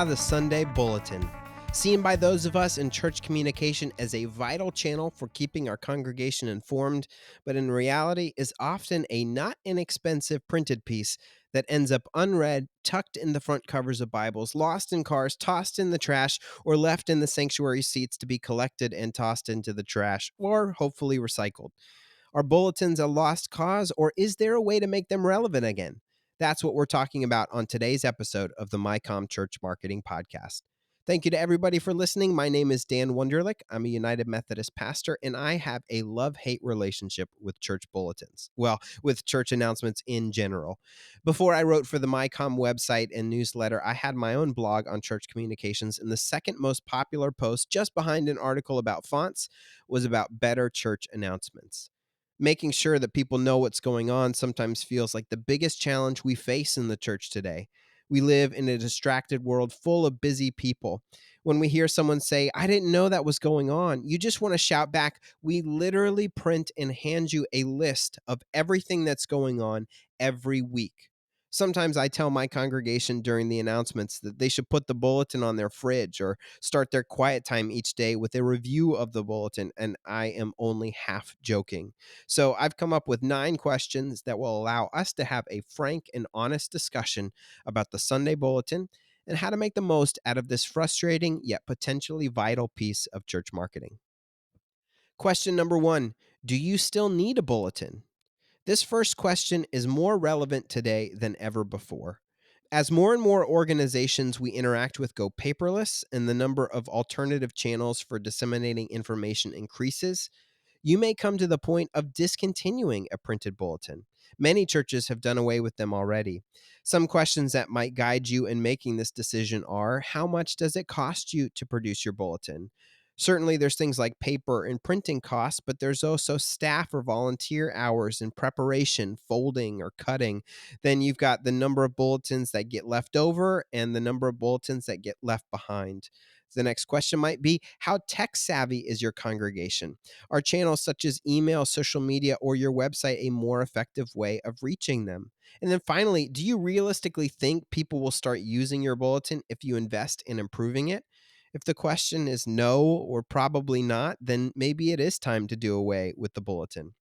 The Sunday Bulletin. Seen by those of us in church communication as a vital channel for keeping our congregation informed, but in reality is often a not inexpensive printed piece that ends up unread, tucked in the front covers of Bibles, lost in cars, tossed in the trash, or left in the sanctuary seats to be collected and tossed into the trash, or hopefully recycled. Are bulletins a lost cause, or is there a way to make them relevant again? That's what we're talking about on today's episode of the Mycom Church Marketing Podcast. Thank you to everybody for listening. My name is Dan Wunderlich. I'm a United Methodist pastor, and I have a love-hate relationship with church bulletins. Well, with church announcements in general. Before I wrote for the Mycom website and newsletter, I had my own blog on church communications, and the second most popular post, just behind an article about fonts, was about better church announcements. Making sure that people know what's going on sometimes feels like the biggest challenge we face in the church today. We live in a distracted world full of busy people. When we hear someone say, "I didn't know that was going on," you just want to shout back, "We literally print and hand you a list of everything that's going on every week." Sometimes I tell my congregation during the announcements that they should put the bulletin on their fridge or start their quiet time each day with a review of the bulletin, and I am only half joking. So I've come up with 9 questions that will allow us to have a frank and honest discussion about the Sunday Bulletin and how to make the most out of this frustrating yet potentially vital piece of church marketing. Question number 1: do you still need a bulletin? This first question is more relevant today than ever before. As more and more organizations we interact with go paperless and the number of alternative channels for disseminating information increases, you may come to the point of discontinuing a printed bulletin. Many churches have done away with them already. Some questions that might guide you in making this decision are: how much does it cost you to produce your bulletin? Certainly, there's things like paper and printing costs, but there's also staff or volunteer hours in preparation, folding, or cutting. Then you've got the number of bulletins that get left over and the number of bulletins that get left behind. The next question might be: how tech savvy is your congregation? Are channels such as email, social media, or your website a more effective way of reaching them? And then finally, do you realistically think people will start using your bulletin if you invest in improving it? If the question is no or probably not, then maybe it is time to do away with the bulletin.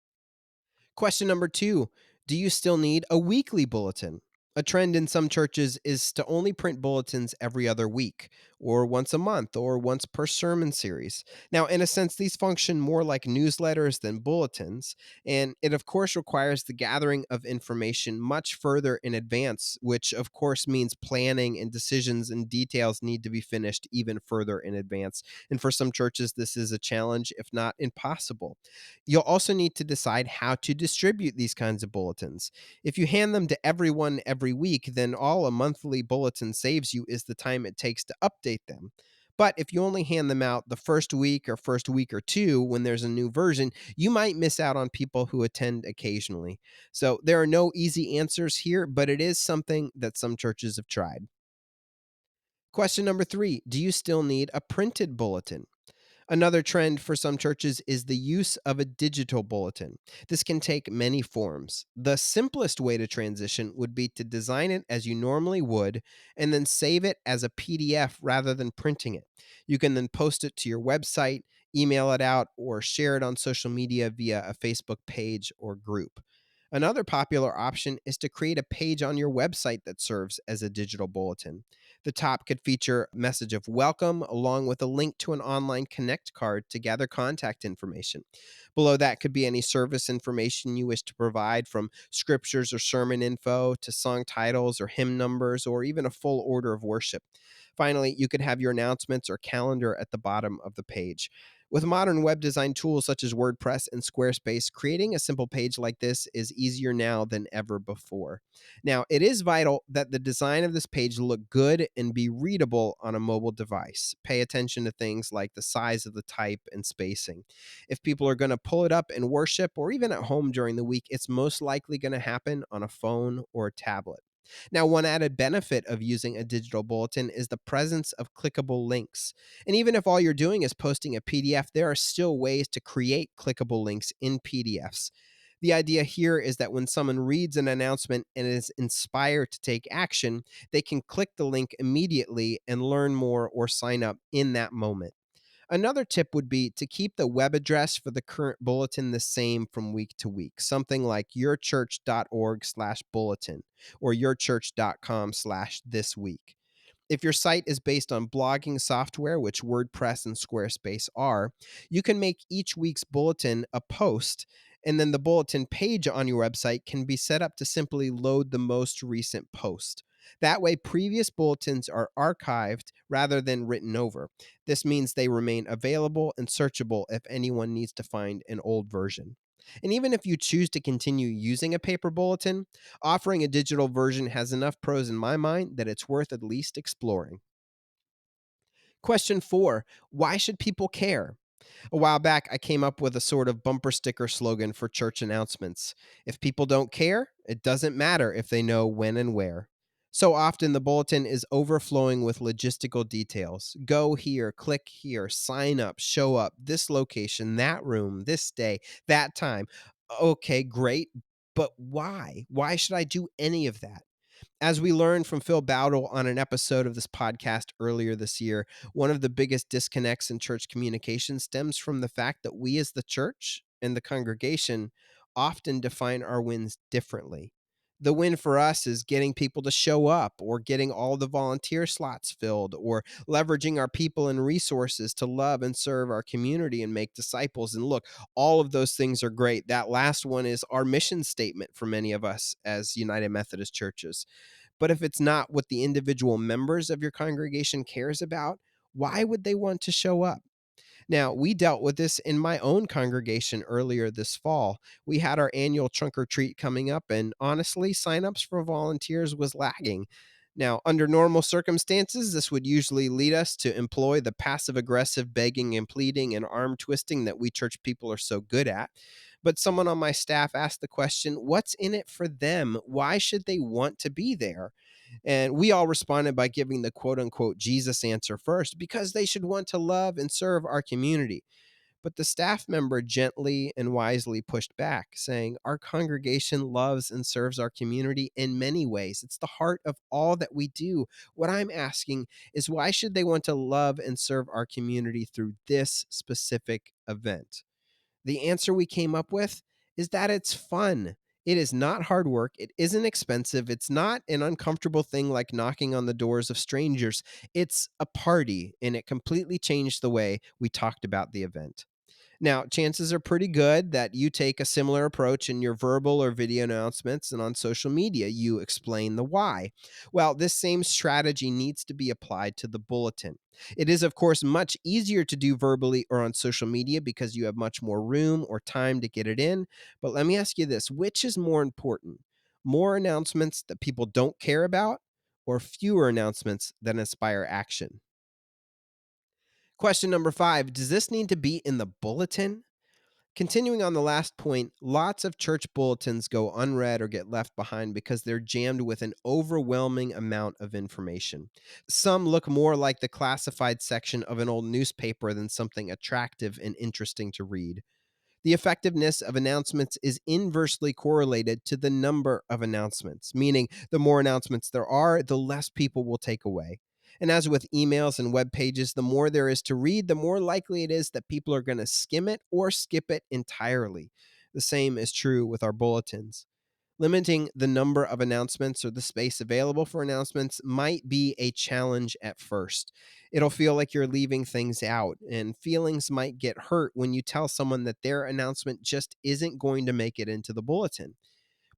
Question number 2: do you still need a weekly bulletin? A trend in some churches is to only print bulletins every other week, or once a month, or once per sermon series. Now, in a sense, these function more like newsletters than bulletins, and it, of course, requires the gathering of information much further in advance, which, of course, means planning and decisions and details need to be finished even further in advance. And for some churches, this is a challenge, if not impossible. You'll also need to decide how to distribute these kinds of bulletins. If you hand them to everyone every week, then all a monthly bulletin saves you is the time it takes to update them. But if you only hand them out the first week or two when there's a new version, you might miss out on people who attend occasionally. So there are no easy answers here, but it is something that some churches have tried. Question number 3: do you still need a printed bulletin? Another trend for some churches is the use of a digital bulletin. This can take many forms. The simplest way to transition would be to design it as you normally would and then save it as a PDF rather than printing it. You can then post it to your website, email it out, or share it on social media via a Facebook page or group. Another popular option is to create a page on your website that serves as a digital bulletin. The top could feature a message of welcome along with a link to an online connect card to gather contact information. Below that could be any service information you wish to provide, from scriptures or sermon info to song titles or hymn numbers or even a full order of worship. Finally, you could have your announcements or calendar at the bottom of the page. With modern web design tools such as WordPress and Squarespace, creating a simple page like this is easier now than ever before. Now, it is vital that the design of this page look good and be readable on a mobile device. Pay attention to things like the size of the type and spacing. If people are going to pull it up in worship or even at home during the week, it's most likely going to happen on a phone or a tablet. Now, one added benefit of using a digital bulletin is the presence of clickable links. And even if all you're doing is posting a PDF, there are still ways to create clickable links in PDFs. The idea here is that when someone reads an announcement and is inspired to take action, they can click the link immediately and learn more or sign up in that moment. Another tip would be to keep the web address for the current bulletin the same from week to week, something like yourchurch.org/bulletin or yourchurch.com/thisweek. If your site is based on blogging software, which WordPress and Squarespace are, you can make each week's bulletin a post, and then the bulletin page on your website can be set up to simply load the most recent post. That way, previous bulletins are archived rather than written over. This means they remain available and searchable if anyone needs to find an old version. And even if you choose to continue using a paper bulletin, offering a digital version has enough pros in my mind that it's worth at least exploring. Question 4: why should people care? A while back, I came up with a sort of bumper sticker slogan for church announcements. If people don't care, it doesn't matter if they know when and where. So often, the bulletin is overflowing with logistical details. Go here, click here, sign up, show up, this location, that room, this day, that time. Okay, great. But why? Why should I do any of that? As we learned from Phil Bowdle on an episode of this podcast earlier this year, one of the biggest disconnects in church communication stems from the fact that we as the church and the congregation often define our wins differently. The win for us is getting people to show up, or getting all the volunteer slots filled, or leveraging our people and resources to love and serve our community and make disciples. And look, all of those things are great. That last one is our mission statement for many of us as United Methodist churches. But if it's not what the individual members of your congregation cares about, why would they want to show up? Now, we dealt with this in my own congregation earlier this fall. We had our annual trunk or treat coming up, and honestly, signups for volunteers was lagging. Now, under normal circumstances, this would usually lead us to employ the passive aggressive begging and pleading and arm twisting that we church people are so good at. But someone on my staff asked the question, what's in it for them? Why should they want to be there? And we all responded by giving the quote unquote Jesus answer first, because they should want to love and serve our community. But the staff member gently and wisely pushed back, saying, our congregation loves and serves our community in many ways. It's the heart of all that we do. What I'm asking is, why should they want to love and serve our community through this specific event? The answer we came up with is that it's fun. It is not hard work. It isn't expensive. It's not an uncomfortable thing like knocking on the doors of strangers. It's a party, and it completely changed the way we talked about the event. Now, chances are pretty good that you take a similar approach in your verbal or video announcements, and on social media, you explain the why. Well, this same strategy needs to be applied to the bulletin. It is, of course, much easier to do verbally or on social media because you have much more room or time to get it in. But let me ask you this: which is more important? More announcements that people don't care about, or fewer announcements that inspire action? Question number 5: does this need to be in the bulletin? Continuing on the last point, lots of church bulletins go unread or get left behind because they're jammed with an overwhelming amount of information. Some look more like the classified section of an old newspaper than something attractive and interesting to read. The effectiveness of announcements is inversely correlated to the number of announcements, meaning the more announcements there are, the less people will take away. And as with emails and web pages, the more there is to read, the more likely it is that people are going to skim it or skip it entirely. The same is true with our bulletins. Limiting the number of announcements or the space available for announcements might be a challenge at first. It'll feel like you're leaving things out, and feelings might get hurt when you tell someone that their announcement just isn't going to make it into the bulletin.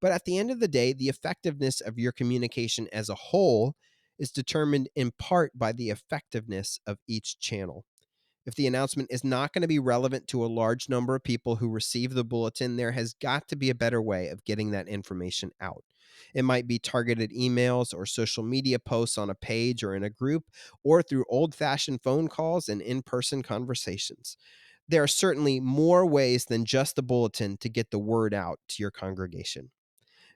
But at the end of the day, the effectiveness of your communication as a whole is determined in part by the effectiveness of each channel. If the announcement is not going to be relevant to a large number of people who receive the bulletin, there has got to be a better way of getting that information out. It might be targeted emails or social media posts on a page or in a group, or through old fashioned phone calls and in person conversations. There are certainly more ways than just the bulletin to get the word out to your congregation.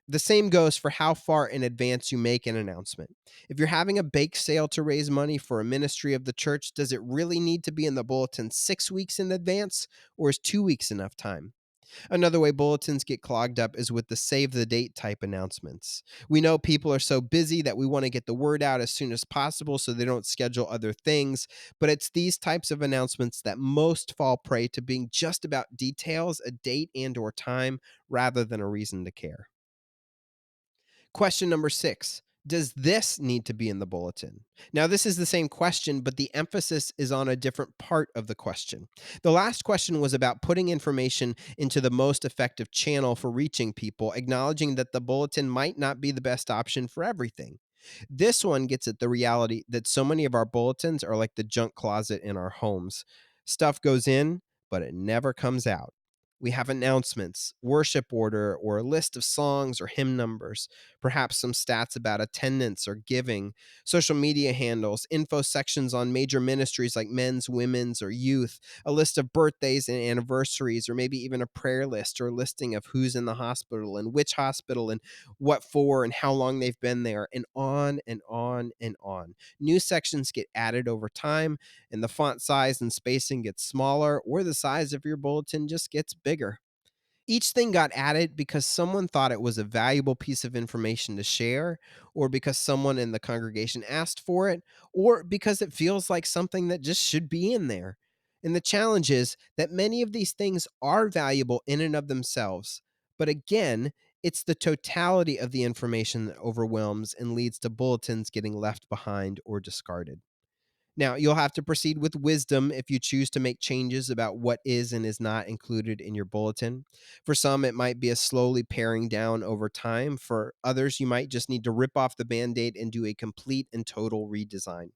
The same goes for how far in advance you make an announcement. If you're having a bake sale to raise money for a ministry of the church, does it really need to be in the bulletin 6 weeks in advance, or is 2 weeks enough time? Another way bulletins get clogged up is with the save the date type announcements. We know people are so busy that we want to get the word out as soon as possible so they don't schedule other things, but it's these types of announcements that most fall prey to being just about details, a date and or time rather than a reason to care. Question number 6. Does this need to be in the bulletin? Now, this is the same question, but the emphasis is on a different part of the question. The last question was about putting information into the most effective channel for reaching people, acknowledging that the bulletin might not be the best option for everything. This one gets at the reality that so many of our bulletins are like the junk closet in our homes. Stuff goes in, but it never comes out. We have announcements, worship order, or a list of songs or hymn numbers, perhaps some stats about attendance or giving, social media handles, info sections on major ministries like men's, women's, or youth, a list of birthdays and anniversaries, or maybe even a prayer list or a listing of who's in the hospital and which hospital and what for and how long they've been there, and on and on and on. New sections get added over time, and the font size and spacing gets smaller, or the size of your bulletin just gets bigger. Each thing got added because someone thought it was a valuable piece of information to share, or because someone in the congregation asked for it, or because it feels like something that just should be in there. And the challenge is that many of these things are valuable in and of themselves. But again, it's the totality of the information that overwhelms and leads to bulletins getting left behind or discarded. Now, you'll have to proceed with wisdom if you choose to make changes about what is and is not included in your bulletin. For some, it might be a slowly paring down over time. For others, you might just need to rip off the band aid and do a complete and total redesign.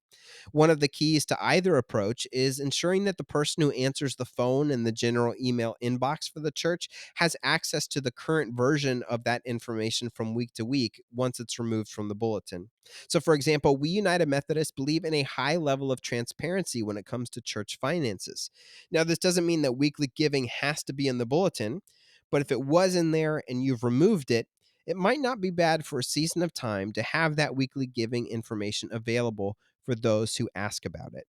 One of the keys to either approach is ensuring that the person who answers the phone in the general email inbox for the church has access to the current version of that information from week to week once it's removed from the bulletin. So, for example, we United Methodists believe in a high level of transparency when it comes to church finances. Now, this doesn't mean that weekly giving has to be in the bulletin, but if it was in there and you've removed it, it might not be bad for a season of time to have that weekly giving information available for those who ask about it.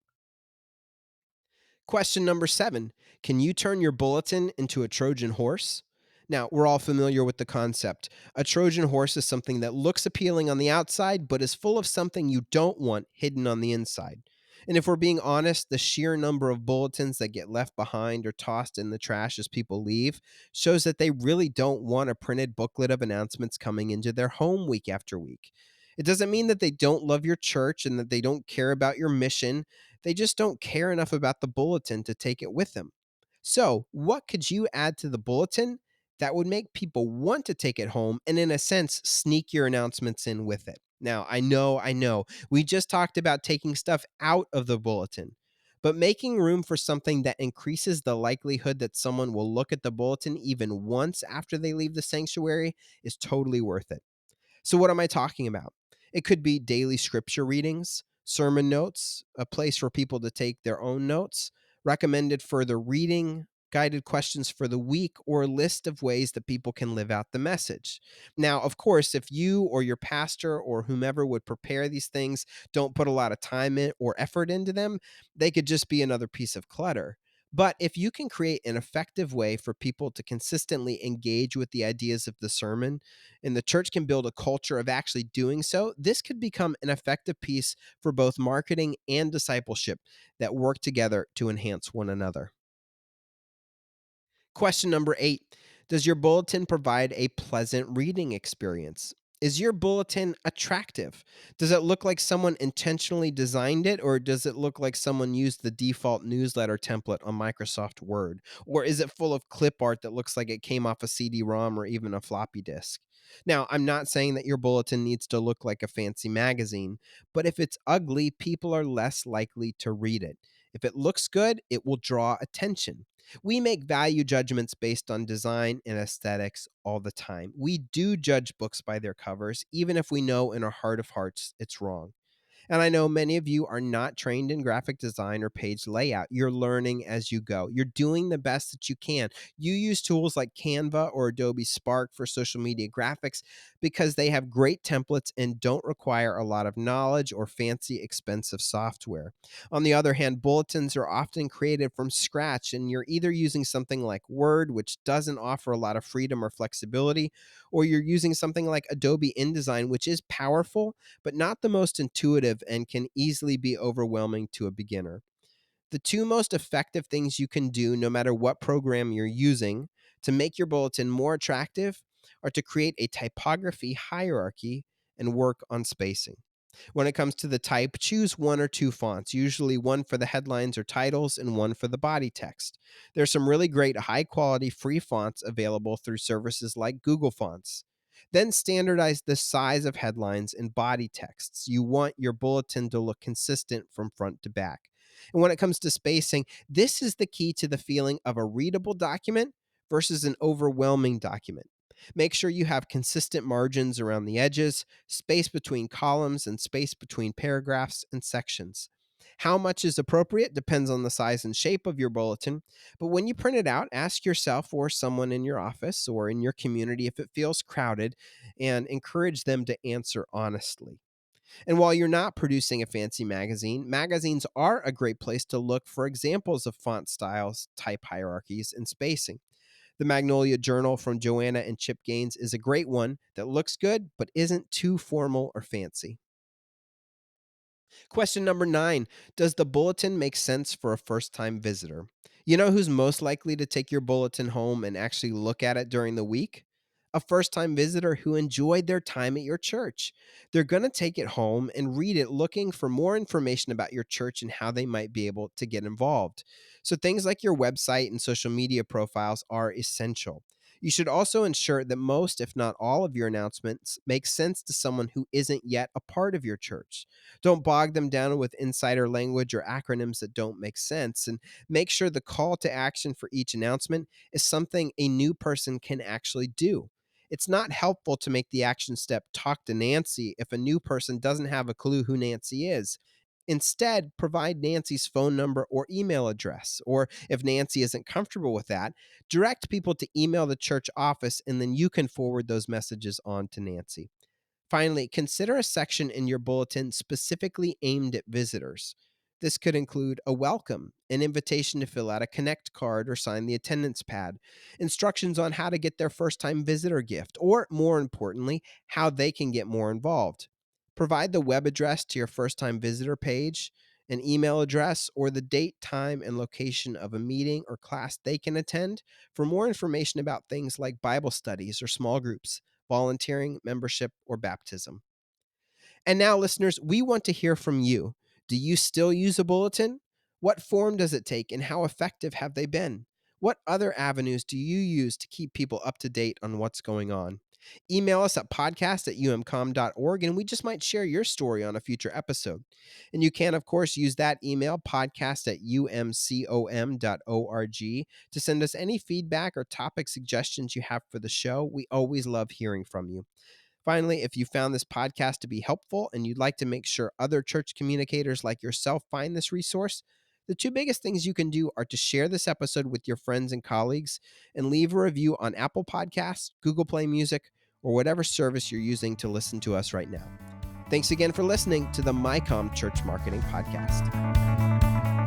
Question number 7. Can you turn your bulletin into a Trojan horse? Now, we're all familiar with the concept. A Trojan horse is something that looks appealing on the outside, but is full of something you don't want hidden on the inside. And if we're being honest, the sheer number of bulletins that get left behind or tossed in the trash as people leave shows that they really don't want a printed booklet of announcements coming into their home week after week. It doesn't mean that they don't love your church and that they don't care about your mission. They just don't care enough about the bulletin to take it with them. So, what could you add to the bulletin that would make people want to take it home and, in a sense, sneak your announcements in with it? Now, I know, we just talked about taking stuff out of the bulletin, but making room for something that increases the likelihood that someone will look at the bulletin even once after they leave the sanctuary is totally worth it. So, what am I talking about? It could be daily scripture readings, sermon notes, a place for people to take their own notes, recommended further reading, guided questions for the week, or a list of ways that people can live out the message. Now, of course, if you or your pastor or whomever would prepare these things don't put a lot of time in or effort into them, they could just be another piece of clutter. But if you can create an effective way for people to consistently engage with the ideas of the sermon, and the church can build a culture of actually doing so, this could become an effective piece for both marketing and discipleship that work together to enhance one another. Question number 8. Does your bulletin provide a pleasant reading experience? Is your bulletin attractive? Does it look like someone intentionally designed it, or does it look like someone used the default newsletter template on Microsoft Word? Or is it full of clip art that looks like it came off a CD ROM or even a floppy disk? Now, I'm not saying that your bulletin needs to look like a fancy magazine, but if it's ugly, people are less likely to read it. If it looks good, it will draw attention. We make value judgments based on design and aesthetics all the time. We do judge books by their covers, even if we know in our heart of hearts it's wrong. And I know many of you are not trained in graphic design or page layout. You're learning as you go. You're doing the best that you can. You use tools like Canva or Adobe Spark for social media graphics because they have great templates and don't require a lot of knowledge or fancy, expensive software. On the other hand, bulletins are often created from scratch, and you're either using something like Word, which doesn't offer a lot of freedom or flexibility, or you're using something like Adobe InDesign, which is powerful but not the most intuitive and can easily be overwhelming to a beginner. The two most effective things you can do, no matter what program you're using, to make your bulletin more attractive are to create a typography hierarchy and work on spacing. When it comes to the type, choose one or two fonts, usually one for the headlines or titles and one for the body text. There's some really great high quality free fonts available through services like Google Fonts. Then standardize the size of headlines and body texts. You want your bulletin to look consistent from front to back. And when it comes to spacing, this is the key to the feeling of a readable document versus an overwhelming document. Make sure you have consistent margins around the edges, space between columns, and space between paragraphs and sections. How much is appropriate depends on the size and shape of your bulletin, but when you print it out, ask yourself or someone in your office or in your community if it feels crowded and encourage them to answer honestly. And while you're not producing a fancy magazine, magazines are a great place to look for examples of font styles, type hierarchies, and spacing. The Magnolia Journal from Joanna and Chip Gaines is a great one that looks good but isn't too formal or fancy. Question number 9. Does the bulletin make sense for a first time visitor? You know who's most likely to take your bulletin home and actually look at it during the week? A first time visitor who enjoyed their time at your church. They're going to take it home and read it looking for more information about your church and how they might be able to get involved. So, things like your website and social media profiles are essential. You should also ensure that most, if not all, of your announcements make sense to someone who isn't yet a part of your church. Don't bog them down with insider language or acronyms that don't make sense. And make sure the call to action for each announcement is something a new person can actually do. It's not helpful to make the action step talk to Nancy if a new person doesn't have a clue who Nancy is. Instead, provide Nancy's phone number or email address. Or if Nancy isn't comfortable with that, direct people to email the church office and then you can forward those messages on to Nancy. Finally, consider a section in your bulletin specifically aimed at visitors. This could include a welcome, an invitation to fill out a Connect card or sign the attendance pad, instructions on how to get their first time visitor gift, or more importantly, how they can get more involved. Provide the web address to your first time visitor page, an email address, or the date, time, and location of a meeting or class they can attend for more information about things like Bible studies or small groups, volunteering, membership, or baptism. And now, listeners, we want to hear from you. Do you still use a bulletin? What form does it take, and how effective have they been? What other avenues do you use to keep people up to date on what's going on? Email us at podcast@umcom.org, and we just might share your story on a future episode. And you can, of course, use that email, podcast@umcom.org, to send us any feedback or topic suggestions you have for the show. We always love hearing from you. Finally, if you found this podcast to be helpful and you'd like to make sure other church communicators like yourself find this resource, the two biggest things you can do are to share this episode with your friends and colleagues and leave a review on Apple Podcasts, Google Play Music, or whatever service you're using to listen to us right now. Thanks again for listening to the Mycom Church Marketing Podcast.